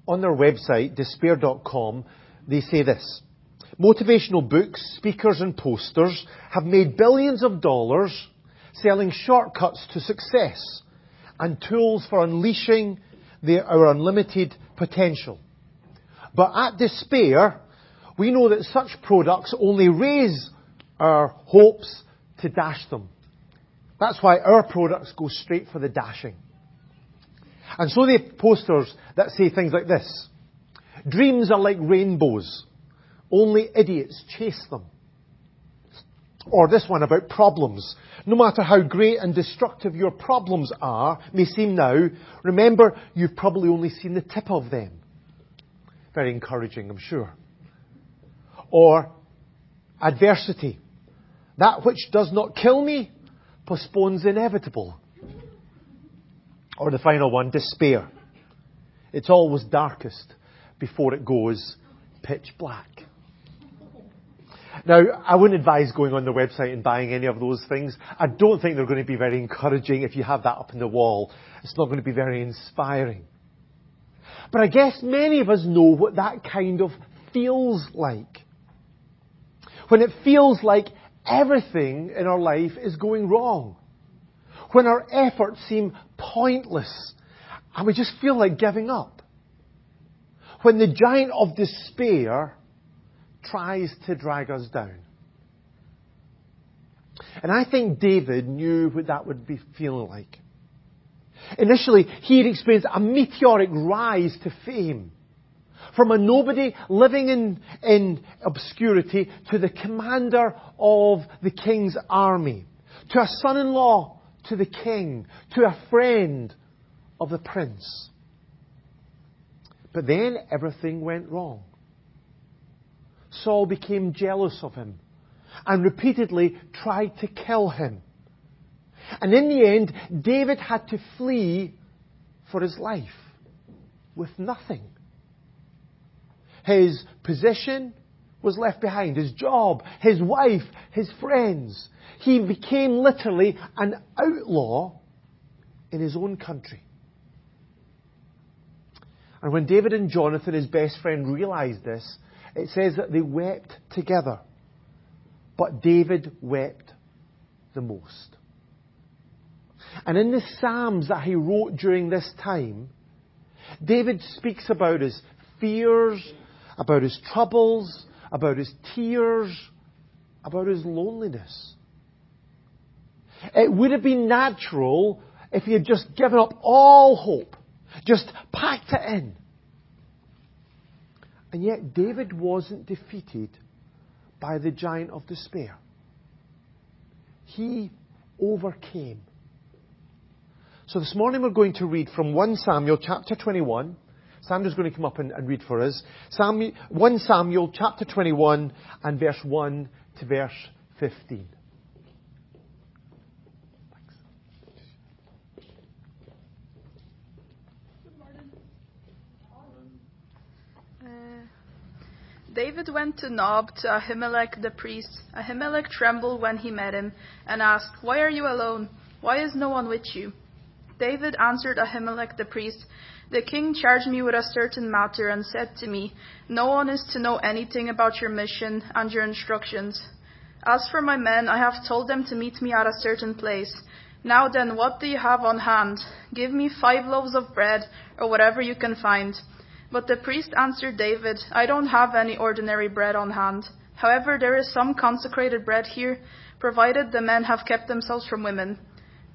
on their website, despair.com, they say this: motivational books, speakers and posters have made billions of dollars selling shortcuts to success and tools for unleashing our unlimited potential. But at Despair, we know that such products only raise our hopes to dash them. That's why our products go straight for the dashing. And so they have posters that say things like this: dreams are like rainbows. Only idiots chase them. Or this one about problems. No matter how great and destructive your problems may seem now, remember, you've probably only seen the tip of them. Very encouraging, I'm sure. Or adversity. That which does not kill me postpones inevitable. Or the final one, despair. It's always darkest before it goes pitch black. Now, I wouldn't advise going on their website and buying any of those things. I don't think they're going to be very encouraging if you have that up on the wall. It's not going to be very inspiring. But I guess many of us know what that kind of feels like. When it feels like everything in our life is going wrong. When our efforts seem pointless and we just feel like giving up. When the giant of despair tries to drag us down. And I think David knew what that would be feeling like. Initially, he had experienced a meteoric rise to fame. From a nobody living in obscurity to the commander of the king's army. To a son-in-law to the king. To a friend of the prince. But then everything went wrong. Saul became jealous of him and repeatedly tried to kill him. And in the end, David had to flee for his life with nothing. His position was left behind, his job, his wife, his friends. He became literally an outlaw in his own country. And when David and Jonathan, his best friend, realized this, it says that they wept together. But David wept the most. And in the Psalms that he wrote during this time, David speaks about his fears, about his troubles, about his tears, about his loneliness. It would have been natural if he had just given up all hope, just packed it in. And yet David wasn't defeated by the giant of despair. He overcame. So this morning we're going to read from 1 Samuel chapter 21. Samuel's going to come up and read for us. 1 Samuel chapter 21 and verse 1 to verse 15. David went to Nob to Ahimelech the priest. Ahimelech trembled when he met him and asked, "Why are you alone? Why is no one with you?" David answered Ahimelech the priest, "The king charged me with a certain matter and said to me, 'No one is to know anything about your mission and your instructions. As for my men, I have told them to meet me at a certain place. Now then, what do you have on hand? Give me 5 loaves of bread or whatever you can find.' But the priest answered David, 'I don't have any ordinary bread on hand. However, there is some consecrated bread here, provided the men have kept themselves from women.'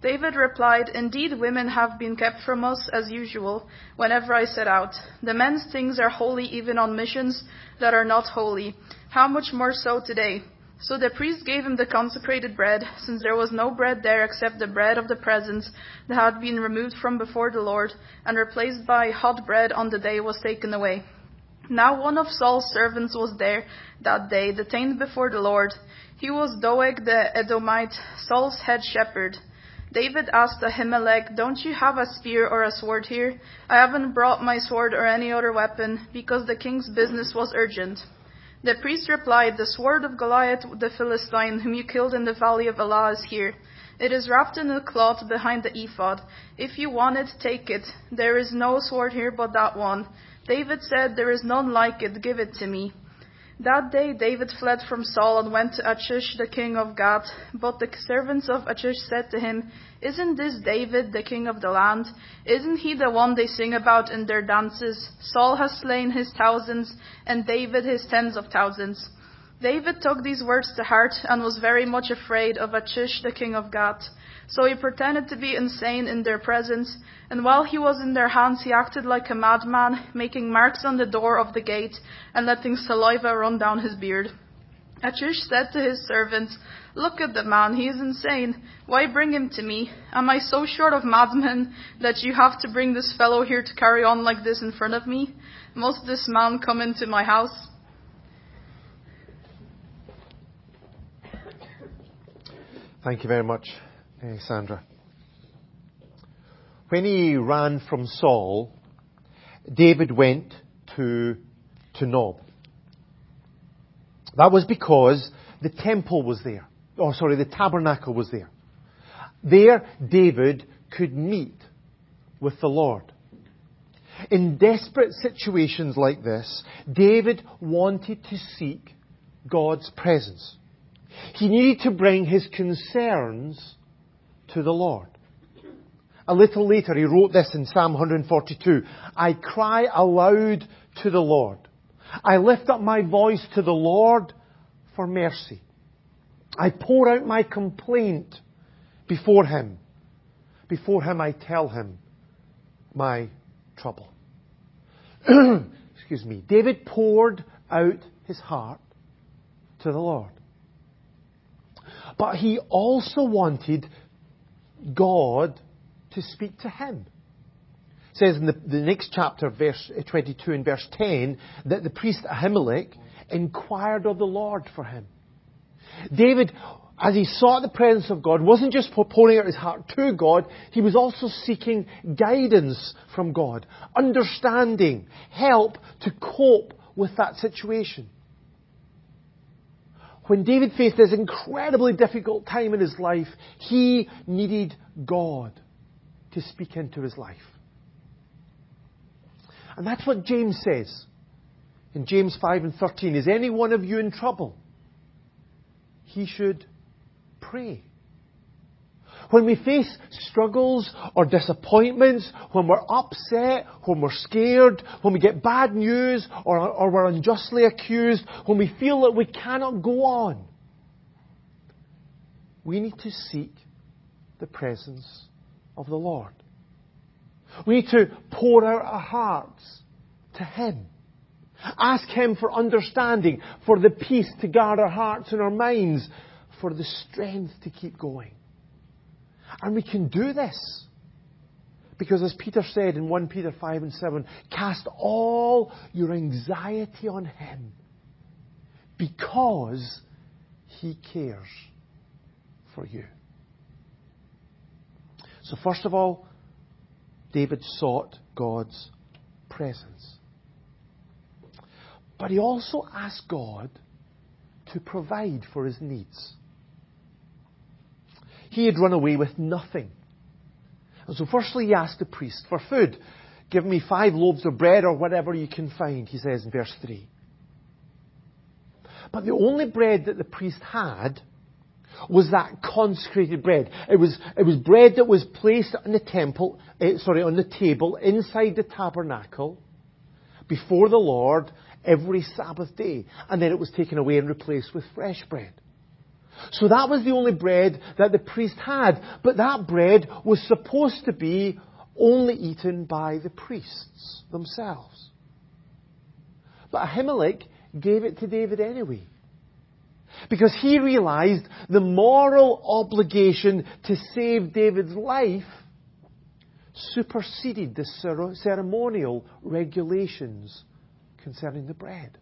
David replied, 'Indeed, women have been kept from us as usual whenever I set out. The men's things are holy even on missions that are not holy. How much more so today?' So the priest gave him the consecrated bread, since there was no bread there except the bread of the presence that had been removed from before the Lord and replaced by hot bread on the day it was taken away. Now one of Saul's servants was there that day, detained before the Lord. He was Doeg the Edomite, Saul's head shepherd. David asked Ahimelech, 'Don't you have a spear or a sword here?' 'I haven't brought my sword or any other weapon, because the king's business was urgent.' The priest replied, 'The sword of Goliath the Philistine, whom you killed in the valley of Elah, is here. It is wrapped in a cloth behind the ephod. If you want it, take it. There is no sword here but that one. David said, "There is none like it, give it to me." That day David fled from Saul and went to Achish, the king of Gath. But the servants of Achish said to him, "Isn't this David, the king of the land? Isn't he the one they sing about in their dances? Saul has slain his thousands, and David his tens of thousands." David took these words to heart and was very much afraid of Achish, the king of Gath. So he pretended to be insane in their presence, and while he was in their hands he acted like a madman, making marks on the door of the gate and letting saliva run down his beard. Achish said to his servants, "Look at the man, he is insane. Why bring him to me? Am I so short of madmen that you have to bring this fellow here to carry on like this in front of me? Must this man come into my house?" Thank you very much, Sandra. When he ran from Saul, David went to Nob. That was because the temple was there. The tabernacle was there. There, David could meet with the Lord. In desperate situations like this, David wanted to seek God's presence. He needed to bring his concerns to the Lord. A little later, he wrote this in Psalm 142. "I cry aloud to the Lord. I lift up my voice to the Lord for mercy. I pour out my complaint before Him. Before Him I tell Him my trouble." Excuse me. David poured out his heart to the Lord. But he also wanted God to speak to him. It says in the next chapter, verse 22 and verse 10, that the priest Ahimelech inquired of the Lord for him. David, as he sought the presence of God, wasn't just pouring out his heart to God, he was also seeking guidance from God, understanding, help to cope with that situation. When David faced this incredibly difficult time in his life, he needed God to speak into his life. And that's what James says in James 5:13. "Is any one of you in trouble? He should pray." When we face struggles or disappointments, when we're upset, when we're scared, when we get bad news or we're unjustly accused, when we feel that we cannot go on, we need to seek the presence of the Lord. We need to pour out our hearts to Him. Ask Him for understanding, for the peace to guard our hearts and our minds, for the strength to keep going. And we can do this because, as Peter said in 1 Peter 5:7, "Cast all your anxiety on Him because He cares for you." So first of all, David sought God's presence. But he also asked God to provide for his needs. He had run away with nothing. And so firstly he asked the priest for food. "Give me 5 loaves of bread or whatever you can find," he says in verse 3. But the only bread that the priest had was that consecrated bread. It was bread that was placed on the on the table inside the tabernacle before the Lord every Sabbath day. And then it was taken away and replaced with fresh bread. So that was the only bread that the priest had. But that bread was supposed to be only eaten by the priests themselves. But Ahimelech gave it to David anyway, because he realized the moral obligation to save David's life superseded the ceremonial regulations concerning the bread.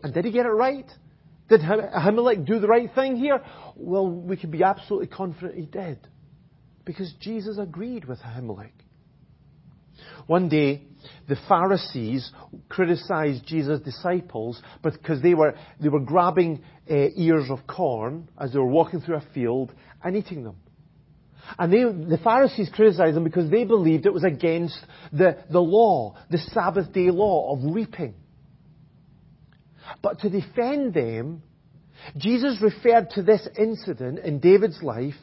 And did he get it right? Did Ahimelech do the right thing here? Well, we can be absolutely confident he did, because Jesus agreed with Ahimelech. One day, the Pharisees criticized Jesus' disciples because they were grabbing ears of corn as they were walking through a field and eating them. And the Pharisees criticized them because they believed it was against the law, the Sabbath day law of reaping. But to defend them, Jesus referred to this incident in David's life,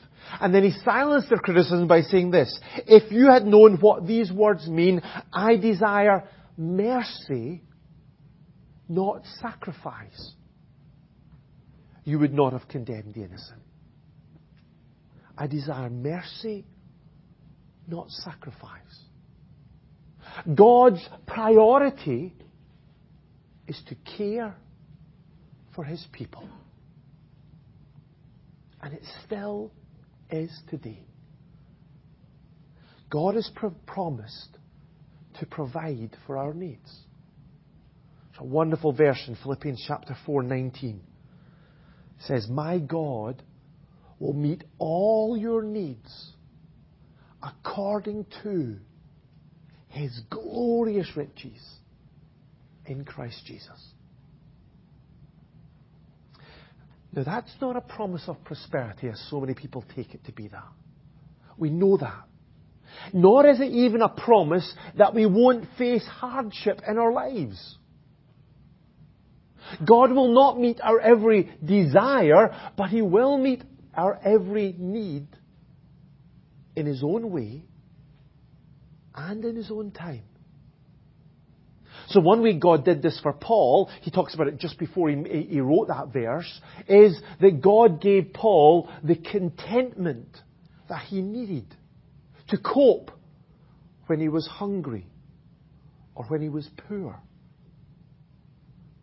and then he silenced their criticism by saying this: if you had known what these words mean, I desire mercy, not sacrifice, you would not have condemned the innocent. I desire mercy, not sacrifice. God's priority is to care for His people. And it still is today. God has promised to provide for our needs. It's a wonderful verse in Philippians chapter 4:19. It says, my God will meet all your needs according to His glorious riches in Christ Jesus. Now, that's not a promise of prosperity as so many people take it to be that. We know that. Nor is it even a promise that we won't face hardship in our lives. God will not meet our every desire, but He will meet our every need in His own way and in His own time. So one way God did this for Paul, he talks about it just before he wrote that verse, is that God gave Paul the contentment that he needed to cope when he was hungry or when he was poor.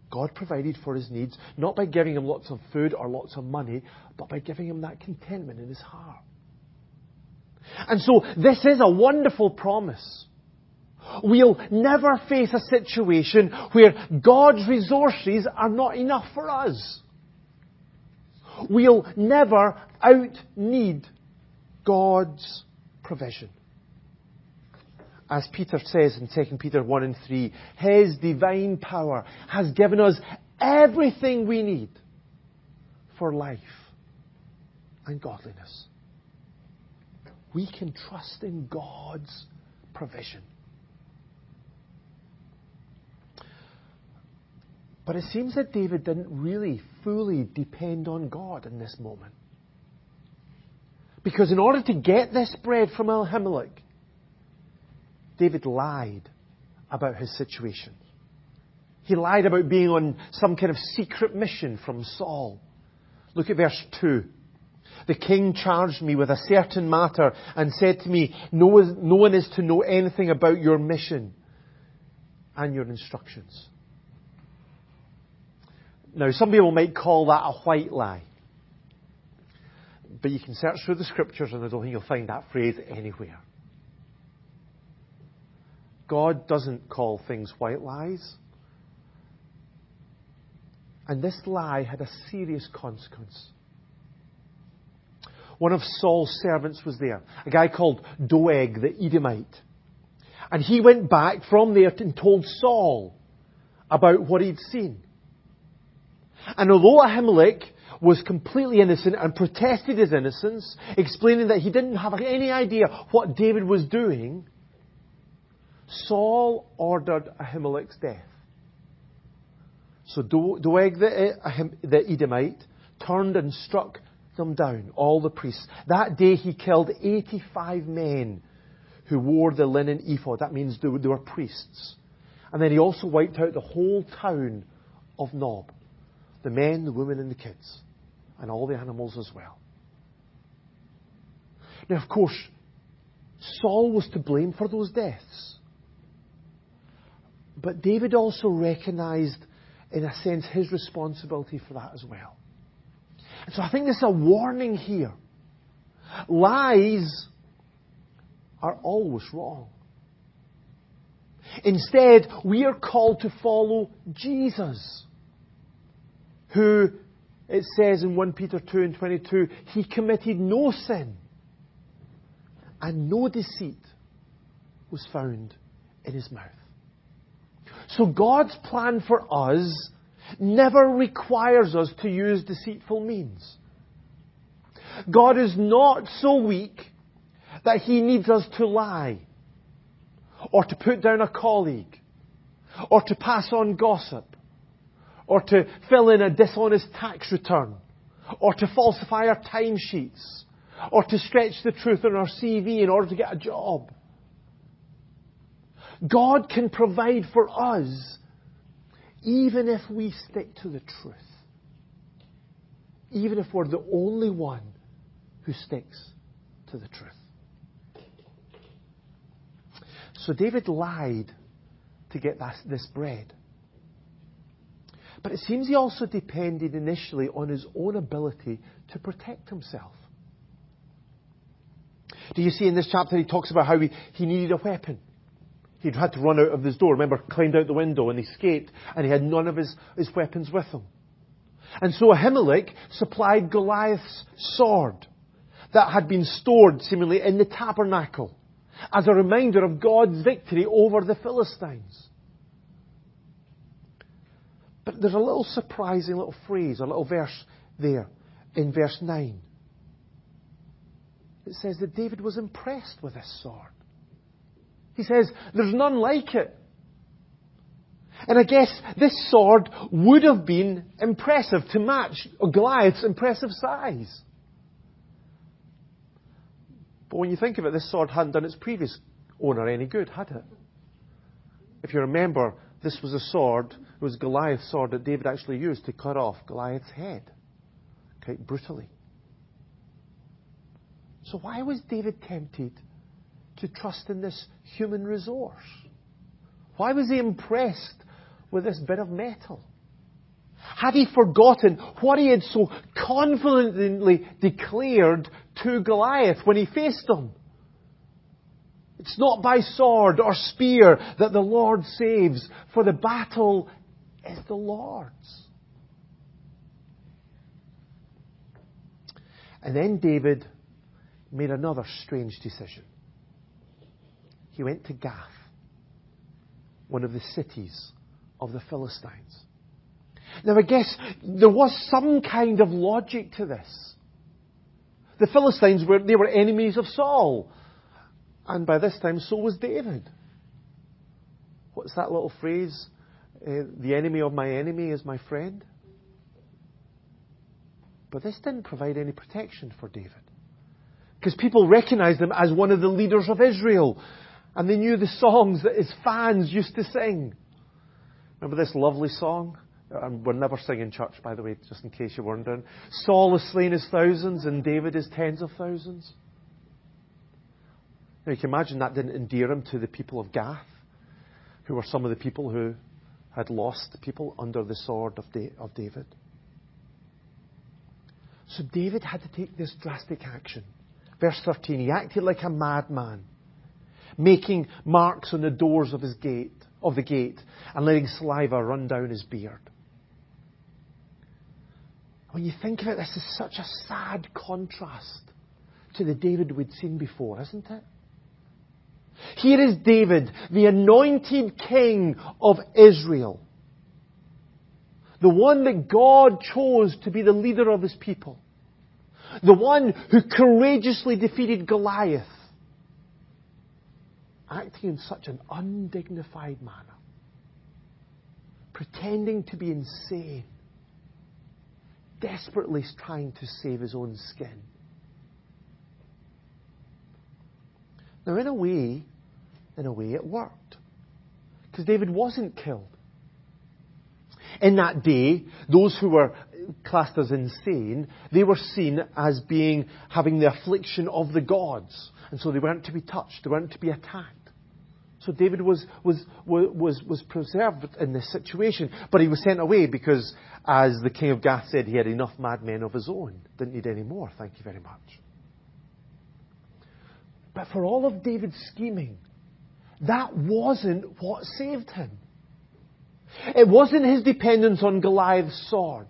God provided for his needs, not by giving him lots of food or lots of money, but by giving him that contentment in his heart. And so this is a wonderful promise. We'll never face a situation where God's resources are not enough for us. We'll never out-need God's provision. As Peter says in 2 Peter 1:3, His divine power has given us everything we need for life and godliness. We can trust in God's provision. But it seems that David didn't really fully depend on God in this moment. Because in order to get this bread from Ahimelech, David lied about his situation. He lied about being on some kind of secret mission from Saul. Look at verse 2. The king charged me with a certain matter and said to me, no one is to know anything about your mission and your instructions. Now, some people might call that a white lie. But you can search through the scriptures and I don't think you'll find that phrase anywhere. God doesn't call things white lies. And this lie had a serious consequence. One of Saul's servants was there, a guy called Doeg the Edomite. And he went back from there and told Saul about what he'd seen. And although Ahimelech was completely innocent and protested his innocence, explaining that he didn't have any idea what David was doing, Saul ordered Ahimelech's death. So Doeg the Edomite turned and struck them down, all the priests. That day he killed 85 men who wore the linen ephod. That means they were priests. And then he also wiped out the whole town of Nob. The men, the women and the kids. And all the animals as well. Now, of course, Saul was to blame for those deaths. But David also recognized, in a sense, his responsibility for that as well. And so I think there's a warning here. Lies are always wrong. Instead, we are called to follow Jesus, who, it says in 1 Peter 2:22, He committed no sin and no deceit was found in His mouth. So God's plan for us never requires us to use deceitful means. God is not so weak that he needs us to lie, or to put down a colleague, or to pass on gossip, or to fill in a dishonest tax return, or to falsify our timesheets, or to stretch the truth on our CV in order to get a job. God can provide for us even if we stick to the truth. Even if we're the only one who sticks to the truth. So David lied to get this bread. But it seems he also depended initially on his own ability to protect himself. Do you see in this chapter he talks about how he needed a weapon? He'd had to run out of his door. Remember, climbed out the window and escaped, and he had none of his weapons with him. And so Ahimelech supplied Goliath's sword that had been stored seemingly in the tabernacle as a reminder of God's victory over the Philistines. But there's a little surprising little phrase, a little verse there in verse 9. It says that David was impressed with this sword. He says, there's none like it. And I guess this sword would have been impressive to match Goliath's impressive size. But when you think of it, this sword hadn't done its previous owner any good, had it? If you remember, this was a sword, it was Goliath's sword that David actually used to cut off Goliath's head, quite brutally. So why was David tempted to trust in this human resource? Why was he impressed with this bit of metal? Had he forgotten what he had so confidently declared to Goliath when he faced him? It's not by sword or spear that the Lord saves, for the battle is the Lord's. And then David made another strange decision. He went to Gath, one of the cities of the Philistines. Now I guess there was some kind of logic to this. The Philistines were enemies of Saul. And by this time, so was David. What's that little phrase? The enemy of my enemy is my friend. But this didn't provide any protection for David. Because people recognized him as one of the leaders of Israel. And they knew the songs that his fans used to sing. Remember this lovely song? We're never singing in church, by the way, just in case you're wondering. Saul has slain his thousands and David his tens of thousands. Now you can imagine that didn't endear him to the people of Gath, who were some of the people who had lost people under the sword of David. So David had to take this drastic action. Verse 13, he acted like a madman, making marks on the doors of the gate, and letting saliva run down his beard. When you think of it, this is such a sad contrast to the David we'd seen before, isn't it? Here is David, the anointed king of Israel. The one that God chose to be the leader of his people. The one who courageously defeated Goliath. Acting in such an undignified manner. Pretending to be insane. Desperately trying to save his own skin. Now in a way it worked. Because David wasn't killed. In that day, those who were classed as insane, they were seen as having the affliction of the gods. And so they weren't to be touched, they weren't to be attacked. So David was preserved in this situation. But he was sent away because, as the king of Gath said, he had enough madmen of his own. Didn't need any more, thank you very much. But for all of David's scheming, that wasn't what saved him. It wasn't his dependence on Goliath's sword.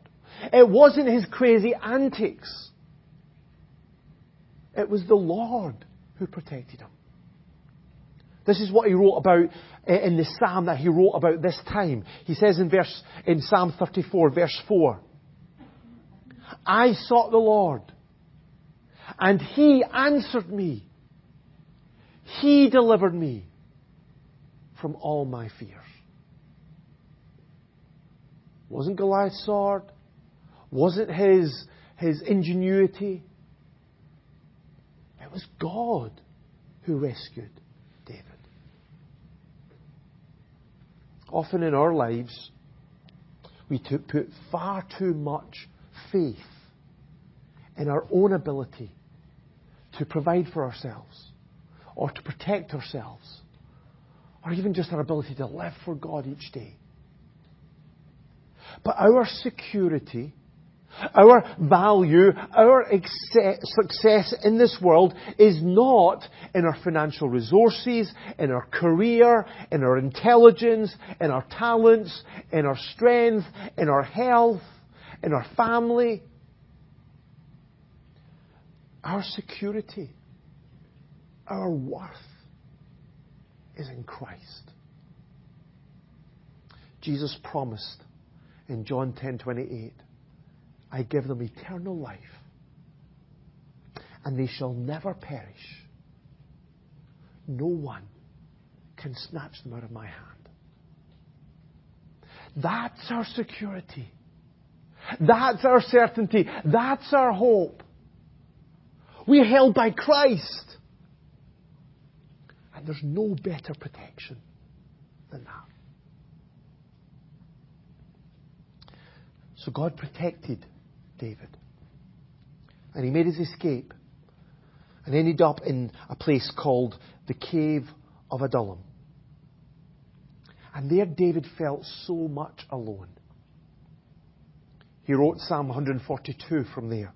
It wasn't his crazy antics. It was the Lord who protected him. This is what he wrote about in the psalm that he wrote about this time. He says in Psalm 34, verse 4, I sought the Lord, and He answered me He delivered me from all my fears. Wasn't Goliath's sword. Wasn't his ingenuity. It was God who rescued David. Often in our lives, we put far too much faith in our own ability to provide for ourselves or to protect ourselves or even just our ability to live for God each day. But our security, our value, our success in this world is not in our financial resources, in our career, in our intelligence, in our talents, in our strength, in our health, in our family. Our security, our worth is in Christ. Jesus promised in John 10:28, I give them eternal life, and they shall never perish. No one can snatch them out of my hand. That's our security. That's our certainty. That's our hope. We're held by Christ. And there's no better protection than that. So God protected David. And he made his escape and ended up in a place called the Cave of Adullam. And there David felt so much alone. He wrote Psalm 142 from there.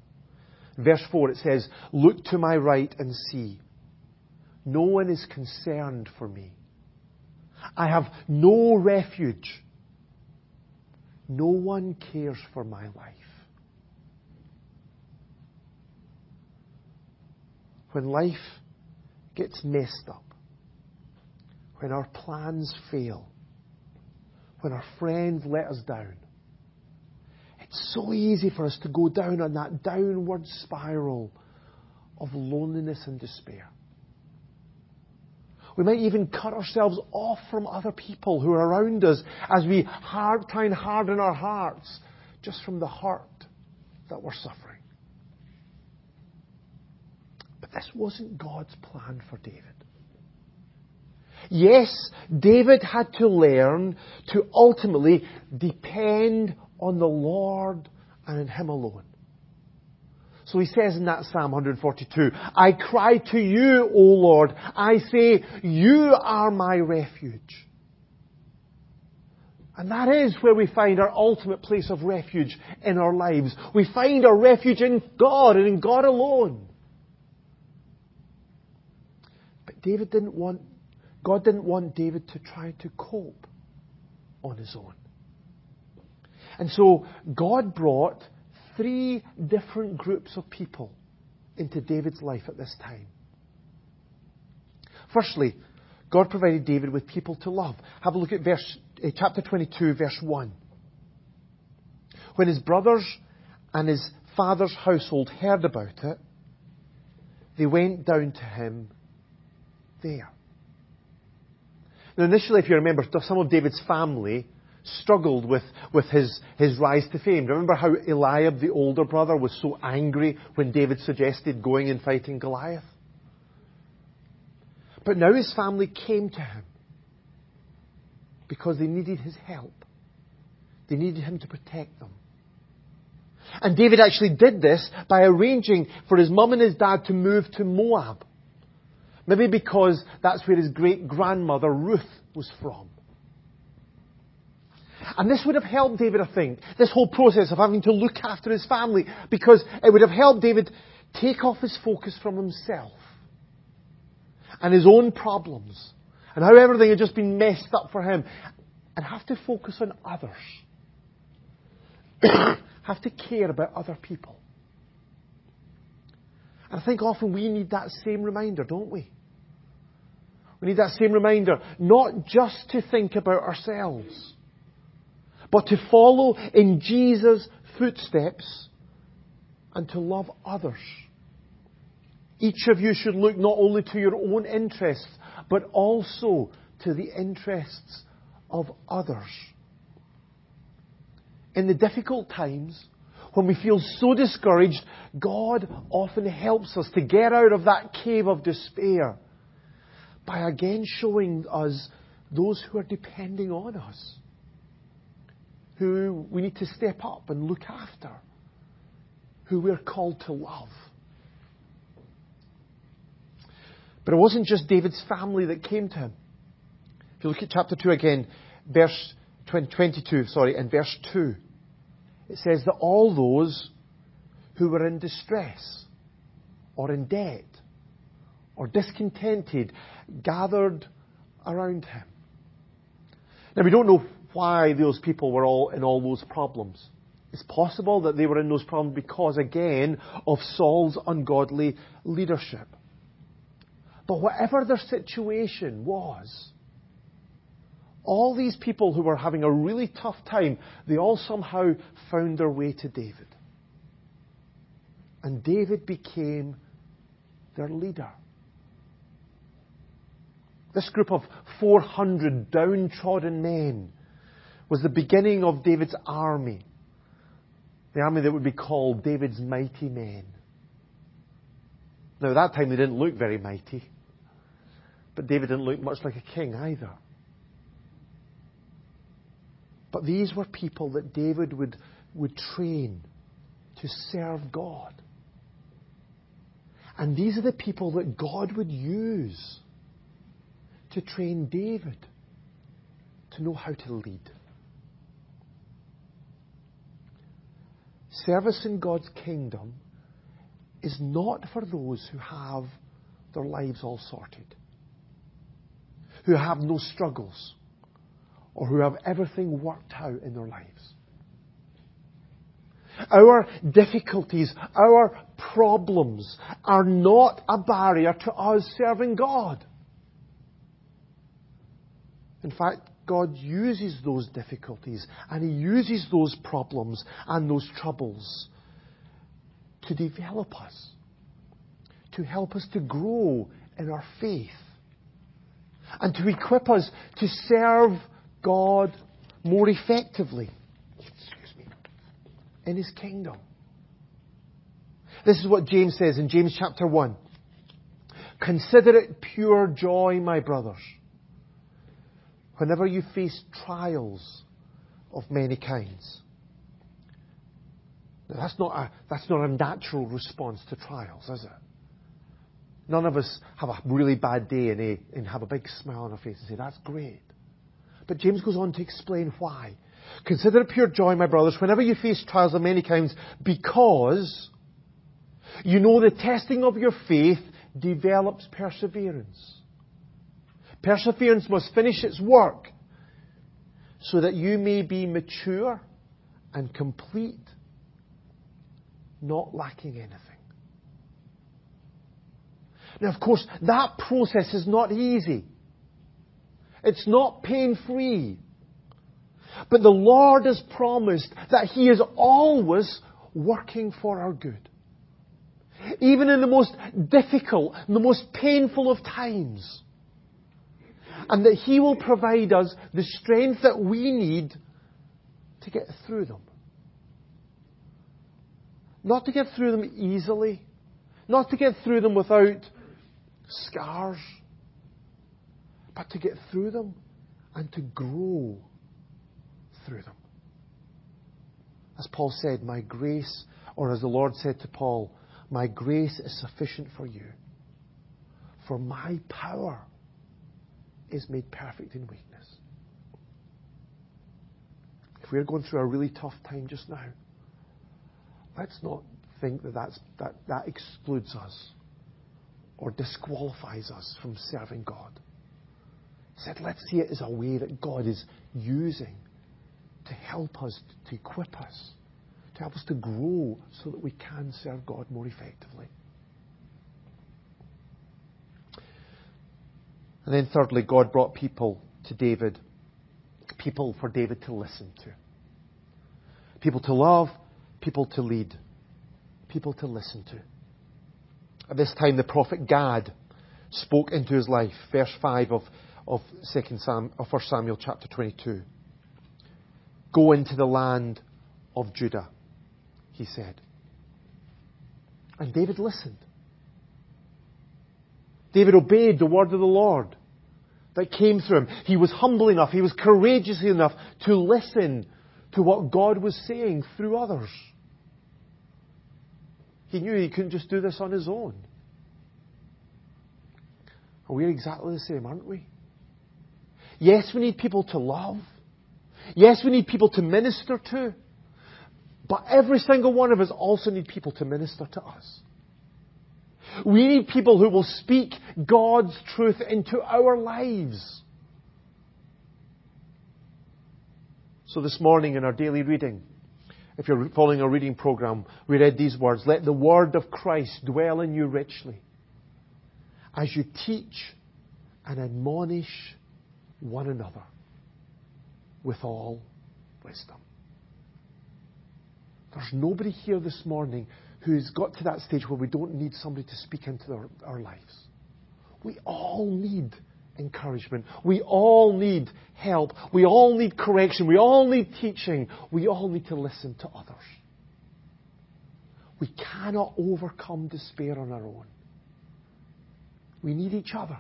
Verse 4 it says, look to my right and see. No one is concerned for me. I have no refuge. No one cares for my life. When life gets messed up, when our plans fail, when our friends let us down, it's so easy for us to go down on that downward spiral of loneliness and despair. We might even cut ourselves off from other people who are around us as we try and harden our hearts just from the hurt that we're suffering. But this wasn't God's plan for David. Yes, David had to learn to ultimately depend on the Lord and in Him alone. So he says in that Psalm 142, I cry to you, O Lord. I say, you are my refuge. And that is where we find our ultimate place of refuge in our lives. We find our refuge in God and in God alone. But God didn't want David to try to cope on his own. And so God brought 3 different groups of people into David's life at this time. Firstly, God provided David with people to love. Have a look at chapter 22, verse 1. When his brothers and his father's household heard about it, they went down to him there. Now initially, if you remember, some of David's family struggled with his rise to fame. Remember how Eliab, the older brother, was so angry when David suggested going and fighting Goliath? But now his family came to him because they needed his help. They needed him to protect them. And David actually did this by arranging for his mum and his dad to move to Moab. Maybe because that's where his great-grandmother Ruth was from. And this would have helped David, I think, this whole process of having to look after his family, because it would have helped David take off his focus from himself and his own problems and how everything had just been messed up for him, and have to focus on others. Have to care about other people. And I think often we need that same reminder, don't we? We need that same reminder, not just to think about ourselves, but to follow in Jesus' footsteps and to love others Each of you should look not only to your own interests, but also to the interests of others. In the difficult times, when we feel so discouraged, God often helps us to get out of that cave of despair by again showing us those who are depending on us, who we need to step up and look after, who we're called to love. But it wasn't just David's family that came to him. If you look at chapter 2 again, verse 22, and verse 2, it says that all those who were in distress or in debt or discontented gathered around him. Now, we don't know why those people were all in all those problems. It's possible that they were in those problems because, again, of Saul's ungodly leadership. But whatever their situation was, all these people who were having a really tough time, they all somehow found their way to David. And David became their leader. This group of 400 downtrodden men was the beginning of David's army. The army that would be called David's mighty men. Now, at that time, they didn't look very mighty. But David didn't look much like a king either. But these were people that David would train to serve God. And these are the people that God would use to train David to know how to lead. Service in God's kingdom is not for those who have their lives all sorted, who have no struggles, or who have everything worked out in their lives. Our difficulties, our problems are not a barrier to us serving God. In fact, God uses those difficulties and He uses those problems and those troubles to develop us, to help us to grow in our faith, and to equip us to serve God more effectively in His kingdom. This is what James says in James chapter 1. Consider it pure joy, my brothers, whenever you face trials of many kinds. Now, that's not a natural response to trials, is it? None of us have a really bad day and have a big smile on our face and say, that's great. But James goes on to explain why. Consider it pure joy, my brothers, whenever you face trials of many kinds, because you know the testing of your faith develops perseverance. Perseverance must finish its work so that you may be mature and complete, not lacking anything. Now, of course, that process is not easy. It's not pain-free. But the Lord has promised that He is always working for our good. Even in the most difficult, the most painful of times. And that He will provide us the strength that we need to get through them. Not to get through them easily. Not to get through them without scars. But to get through them and to grow through them. As Paul said, my grace, or as the Lord said to Paul, my grace is sufficient for you. For my power is made perfect in weakness. If we're going through a really tough time just now, let's not think that excludes us or disqualifies us from serving God. Instead, let's see it as a way that God is using to help us, to equip us, to help us to grow so that we can serve God more effectively. And then thirdly, God brought people to David, people for David to listen to. People to love, people to lead, people to listen to. At this time, the prophet Gad spoke into his life. Verse 5 of 1 Samuel chapter 22. Go into the land of Judah, he said. And David listened. David obeyed the word of the Lord that came through him. He was humble enough, he was courageous enough to listen to what God was saying through others. He knew he couldn't just do this on his own. And we're exactly the same, aren't we? Yes, we need people to love. Yes, we need people to minister to. But every single one of us also need people to minister to us. We need people who will speak God's truth into our lives. So this morning in our daily reading, if you're following our reading program, we read these words. Let the word of Christ dwell in you richly, as you teach and admonish one another with all wisdom. There's nobody here this morning who's got to that stage where we don't need somebody to speak into our lives. We all need encouragement. We all need help. We all need correction. We all need teaching. We all need to listen to others. We cannot overcome despair on our own. We need each other.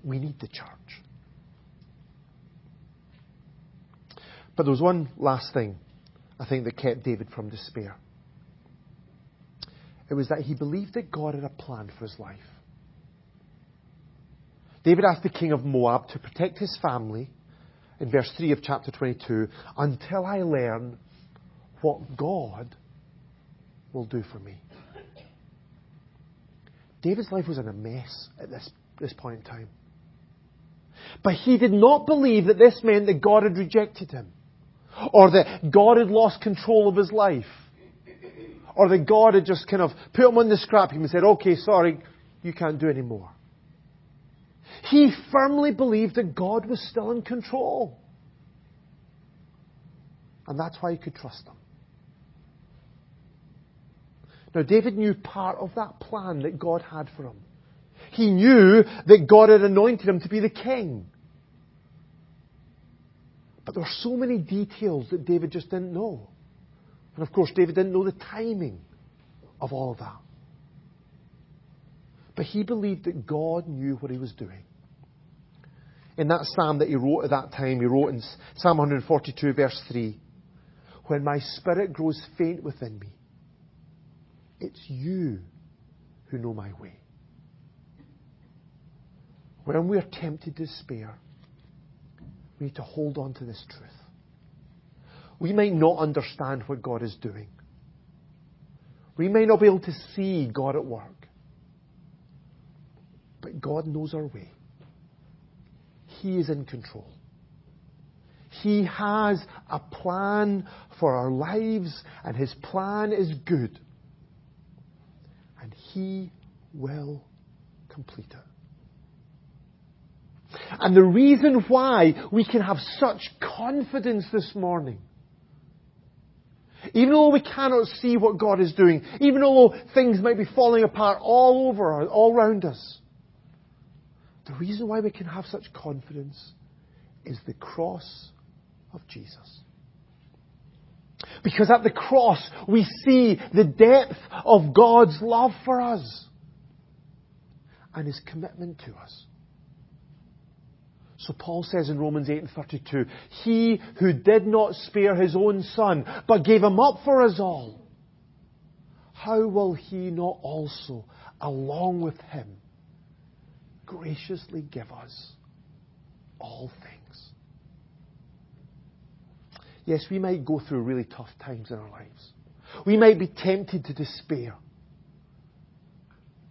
We need the church. But there was one last thing, I think, that kept David from despair. It was that he believed that God had a plan for his life. David asked the king of Moab to protect his family, in verse 3 of chapter 22, until I learn what God will do for me. David's life was in a mess at this point in time. But he did not believe that this meant that God had rejected him, or that God had lost control of his life, or that God had just kind of put him on the scrap heap and said, okay, sorry, you can't do any more. He firmly believed that God was still in control. And that's why he could trust him. Now, David knew part of that plan that God had for him. He knew that God had anointed him to be the king. But there were so many details that David just didn't know. And of course, David didn't know the timing of all of that. But he believed that God knew what he was doing. In that psalm that he wrote at that time, he wrote in Psalm 142, verse 3, when my spirit grows faint within me, it's you who know my way. When we are tempted to despair, we need to hold on to this truth. We might not understand what God is doing. We may not be able to see God at work. But God knows our way. He is in control. He has a plan for our lives, and His plan is good. And He will complete it. And the reason why we can have such confidence this morning, even though we cannot see what God is doing, even though things might be falling apart all over, all around us, the reason why we can have such confidence is the cross of Jesus. Because at the cross, we see the depth of God's love for us and His commitment to us. So Paul says in Romans 8:32, He who did not spare His own Son, but gave Him up for us all, how will He not also, along with Him, graciously give us all things? Yes, we might go through really tough times in our lives. We might be tempted to despair.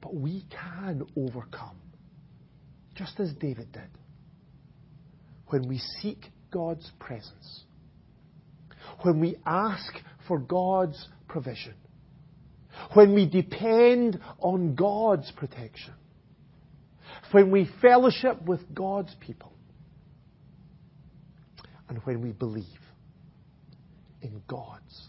But we can overcome, just as David did, when we seek God's presence, when we ask for God's provision, when we depend on God's protection, when we fellowship with God's people, and when we believe in God's